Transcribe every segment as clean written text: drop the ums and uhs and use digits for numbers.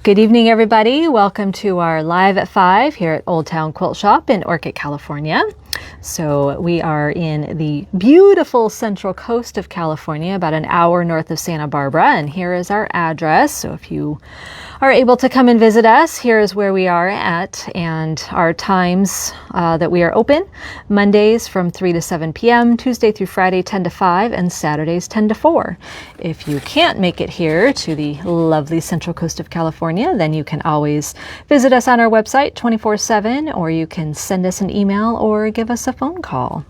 Good evening, everybody. Welcome to our Live at 5 here at Old Town Quilt Shop in Orcutt, California. So we are in the beautiful central coast of California, about an hour north of Santa Barbara, and here is our address. So if you are able to come and visit us, here is where we are at and our times that we are open. Mondays from 3 to 7 p.m., Tuesday through Friday 10 to 5, and Saturdays 10 to 4. If you can't make it here to the lovely central coast of California, then you can always visit us on our website 24/7, or you can send us an email or give us a phone call.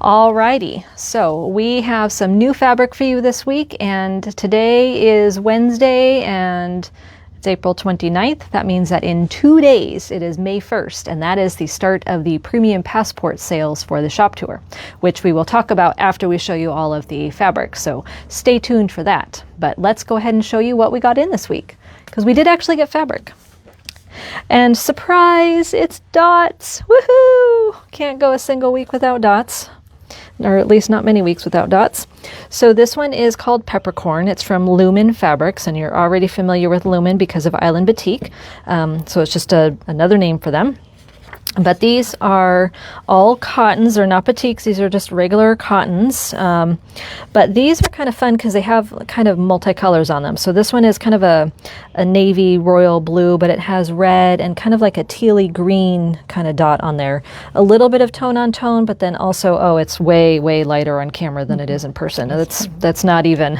Alrighty, so we have some new fabric for you this week, and today is Wednesday and it's April 29th. That means that in 2 days it is May 1st, and that is the start of the premium passport sales for the shop tour, which we will talk about after we show you all of the fabric, so stay tuned for that. But let's go ahead and show you what we got in this week, because we did actually get fabric. And surprise, it's dots! Woohoo! Can't go a single week without dots, or at least not many weeks without dots. So this one is called Peppercorn. It's from Lumen Fabrics, and you're already familiar with Lumen because of Island Batik. So it's just another name for them. But these are all cottons. They're not batiks. These are just regular cottons. But these are kind of fun because they have kind of multicolors on them. So this one is kind of a navy royal blue, but it has red and kind of like a tealy green kind of dot on there. A little bit of tone on tone, but then also, oh, it's way, way lighter on camera than it is in person. That's not even...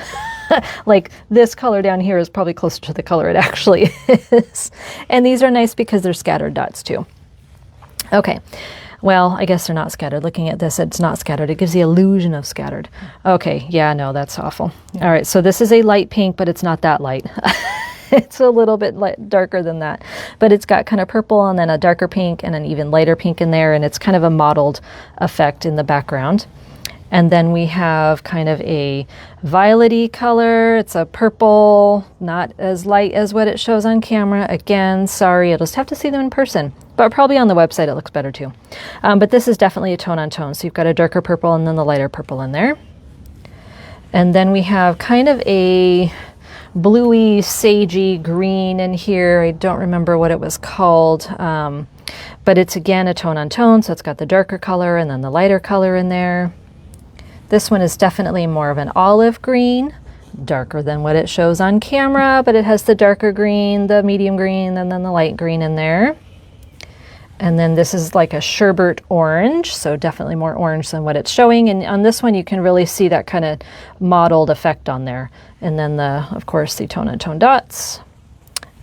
like this color down here is probably closer to the color it actually is. And these are nice because they're scattered dots too. Okay, well, I guess they're not scattered. Looking at this, it's not scattered. It gives the illusion of scattered. Okay, yeah, no, that's awful. All right, so this is a light pink, but it's not that light. It's a little bit darker than that, but it's got kind of purple and then a darker pink and an even lighter pink in there, and it's kind of a mottled effect in the background. And then we have kind of a violety color. It's a purple, not as light as what it shows on camera. Again, sorry, you'll just have to see them in person. But probably on the website it looks better too. But this is definitely a tone on tone. So you've got a darker purple and then the lighter purple in there. And then we have kind of a bluey, sagey green in here. I don't remember what it was called. But it's again a tone on tone. So it's got the darker color and then the lighter color in there. This one is definitely more of an olive green, darker than what it shows on camera, but it has the darker green, the medium green, and then the light green in there. And then this is like a sherbet orange, so definitely more orange than what it's showing. And on this one, you can really see that kind of mottled effect on there. And then of course, the tone-on-tone dots.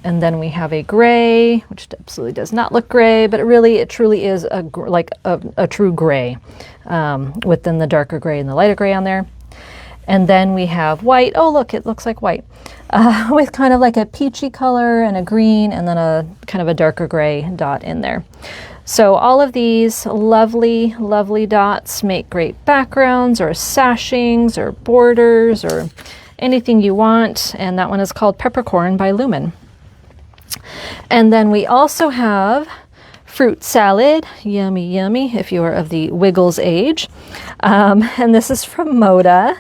And then we have a gray, which absolutely does not look gray, but it truly is like a true gray, within the darker gray and the lighter gray on there. And then we have white. Oh, look, it looks like white, with kind of like a peachy color and a green, and then a kind of a darker gray dot in there. So all of these lovely, lovely dots make great backgrounds or sashings or borders or anything you want. And that one is called Peppercorn by Lumen. And then we also have fruit salad, yummy, yummy, if you are of the Wiggles age. And this is from Moda.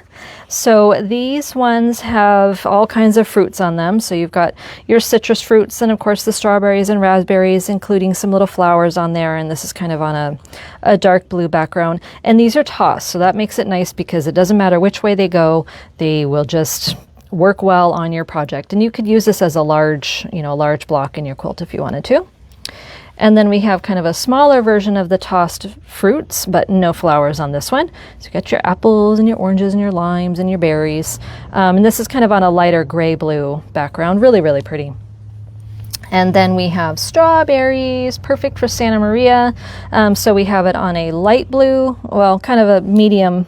So these ones have all kinds of fruits on them. So you've got your citrus fruits and of course the strawberries and raspberries, including some little flowers on there. And this is kind of on a dark blue background. And these are tossed. So that makes it nice because it doesn't matter which way they go, they will just work well on your project. And you could use this as a large block in your quilt if you wanted to. And then we have kind of a smaller version of the tossed fruits, but no flowers on this one. So you got your apples and your oranges and your limes and your berries. And this is kind of on a lighter gray-blue background. Really, really pretty. And then we have strawberries, perfect for Santa Maria. So we have it on a light blue, well, kind of a medium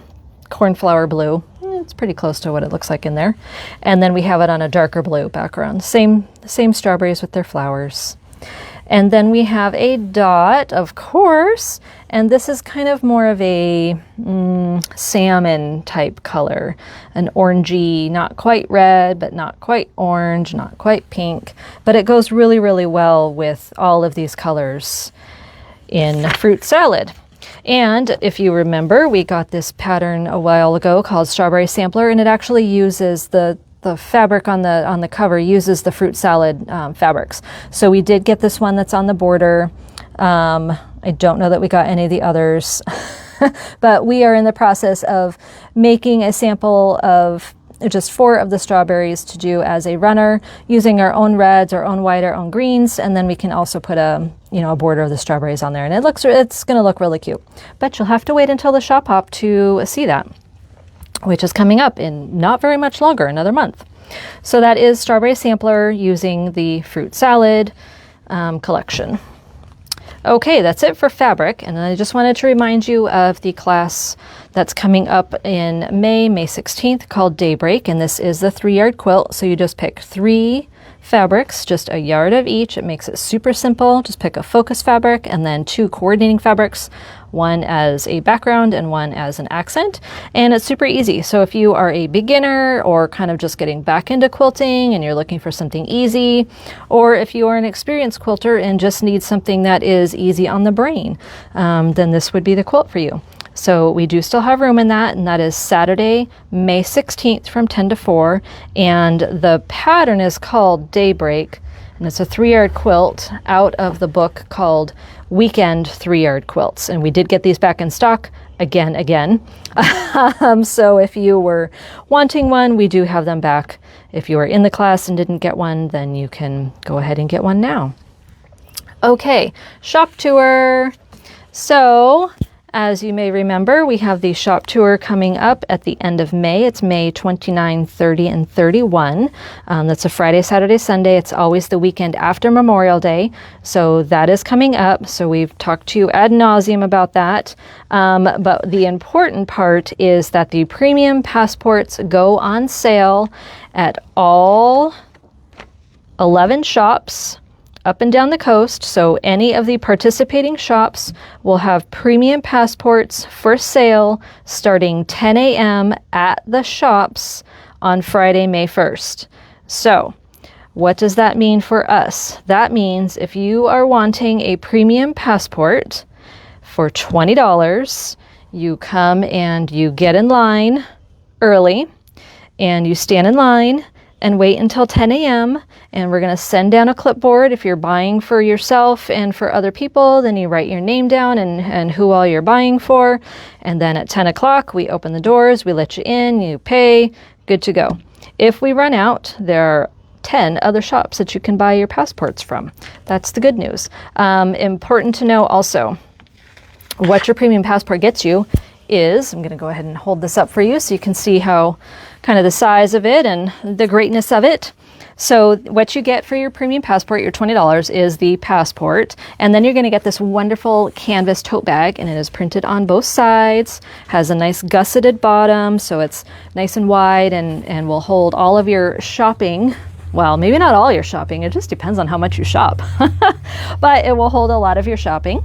cornflower blue. It's pretty close to what it looks like in there. And then we have it on a darker blue background. Same strawberries with their flowers. And then we have a dot, of course, and this is kind of more of a salmon type color, an orangey, not quite red, but not quite orange, not quite pink, but it goes really, really well with all of these colors in fruit salad. And if you remember, we got this pattern a while ago called Strawberry Sampler, and it actually uses the the fabric on the cover uses the fruit salad fabrics. So we did get this one that's on the border. I don't know that we got any of the others, but we are in the process of making a sample of just 4 of the strawberries to do as a runner, using our own reds, our own white, our own greens, and then we can also put a border of the strawberries on there, and it's going to look really cute. But you'll have to wait until the shop hop to see that, which is coming up in not very much longer, another month. So that is Strawberry Sampler using the fruit salad collection. Okay, that's it for fabric. And then I just wanted to remind you of the class that's coming up in May 16th, called Daybreak. And this is the 3-yard quilt. So you just pick 3 fabrics, just a yard of each. It makes it super simple. Just pick a focus fabric and then 2 coordinating fabrics, one as a background and one as an accent. And it's super easy. So if you are a beginner or kind of just getting back into quilting and you're looking for something easy, or if you are an experienced quilter and just need something that is easy on the brain, then this would be the quilt for you. So we do still have room in that, and that is Saturday, May 16th from 10 to 4. And the pattern is called Daybreak, and it's a 3-yard quilt out of the book called Weekend 3-Yard Quilts. And we did get these back in stock again. So if you were wanting one, we do have them back. If you are in the class and didn't get one, then you can go ahead and get one now. Okay, shop tour. So as you may remember, we have the shop tour coming up at the end of May. It's May 29, 30, and 31. That's a Friday, Saturday, Sunday. It's always the weekend after Memorial Day. So that is coming up. So we've talked to you ad nauseum about that. But the important part is that the premium passports go on sale at all 11 shops up and down the coast. So any of the participating shops will have premium passports for sale starting 10 a.m. at the shops on Friday, May 1st. So what does that mean for us? That means if you are wanting a premium passport for $20, you come and you get in line early and you stand in line and wait until 10 a.m. and we're going to send down a clipboard. If you're buying for yourself and for other people, then you write your name down and who all you're buying for. And then at 10 o'clock, we open the doors, we let you in, you pay, good to go. If we run out, there are 10 other shops that you can buy your passports from. That's the good news. Important to know also, what your premium passport gets you is, I'm going to go ahead and hold this up for you so you can see how kind of the size of it and the greatness of it. So what you get for your premium passport, your $20, is the passport. And then you're going to get this wonderful canvas tote bag, and it is printed on both sides, has a nice gusseted bottom, so it's nice and wide and will hold all of your shopping. Well, maybe not all your shopping. It just depends on how much you shop. But it will hold a lot of your shopping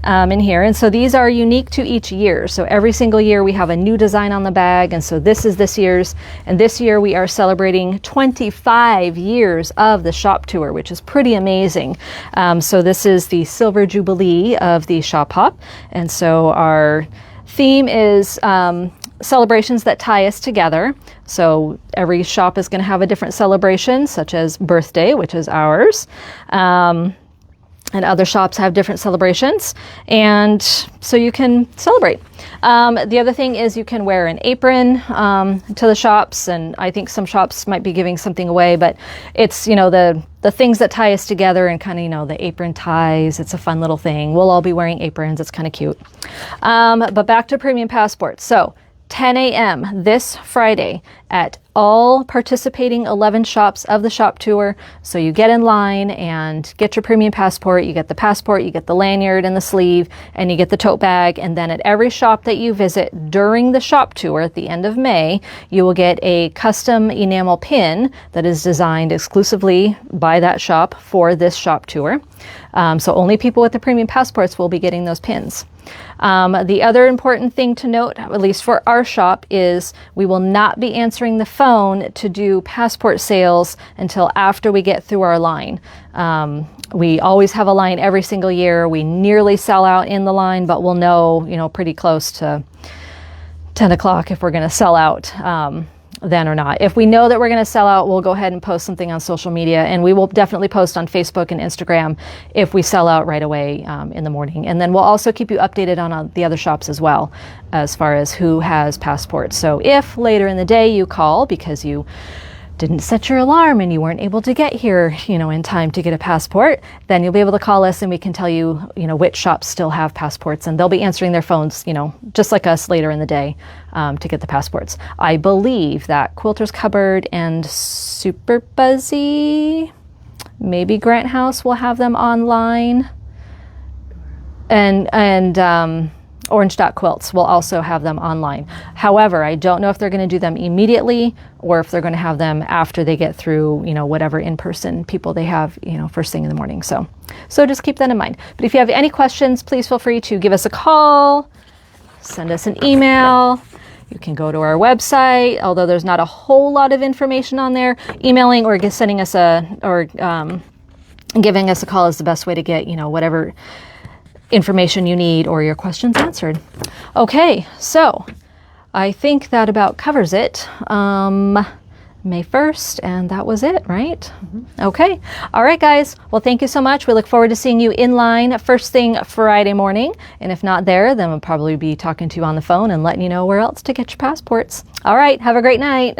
in here. And so these are unique to each year. So every single year we have a new design on the bag. And so this is this year's. And this year we are celebrating 25 years of the shop tour, which is pretty amazing. So this is the Silver Jubilee of the Shop Hop. And so our theme is celebrations that tie us together. So every shop is going to have a different celebration, such as birthday, which is ours. And other shops have different celebrations, and so you can celebrate. The other thing is you can wear an apron to the shops, and I think some shops might be giving something away, but it's, the things that tie us together and kind of, the apron ties. It's a fun little thing. We'll all be wearing aprons. It's kind of cute. But back to premium passports. So 10 a.m. this Friday at all participating 11 shops of the shop tour. So you get in line and get your premium passport, you get the passport, you get the lanyard and the sleeve, and you get the tote bag. And then at every shop that you visit during the shop tour at the end of May, you will get a custom enamel pin that is designed exclusively by that shop for this shop tour. So only people with the premium passports will be getting those pins. The other important thing to note, at least for our shop, is we will not be answering the phone to do passport sales until after we get through our line. We always have a line every single year. We nearly sell out in the line, but we'll know, pretty close to 10 o'clock if we're going to sell out. then or not. If we know that we're going to sell out, we'll go ahead and post something on social media, and we will definitely post on Facebook and Instagram if we sell out right away in the morning. And then we'll also keep you updated on the other shops as well, as far as who has passports. So if later in the day you call because you didn't set your alarm and you weren't able to get here, in time to get a passport, then you'll be able to call us and we can tell you, which shops still have passports, and they'll be answering their phones, just like us later in the day to get the passports. I believe that Quilter's Cupboard and Super Buzzy, maybe Grant House will have them online, and Orange Dot Quilts will also have them online. However, I don't know if they're going to do them immediately or if they're going to have them after they get through, whatever in-person people they have, first thing in the morning. So just keep that in mind. But if you have any questions, please feel free to give us a call, send us an email. You can go to our website, although there's not a whole lot of information on there. Emailing or sending us giving us a call is the best way to get, whatever information you need or your questions answered. Okay, so I think that about covers it. May 1st, and that was it, right? Mm-hmm. Okay. All right, guys. Well, thank you so much. We look forward to seeing you in line first thing Friday morning. And if not there, then we'll probably be talking to you on the phone and letting you know where else to get your passports. All right. Have a great night.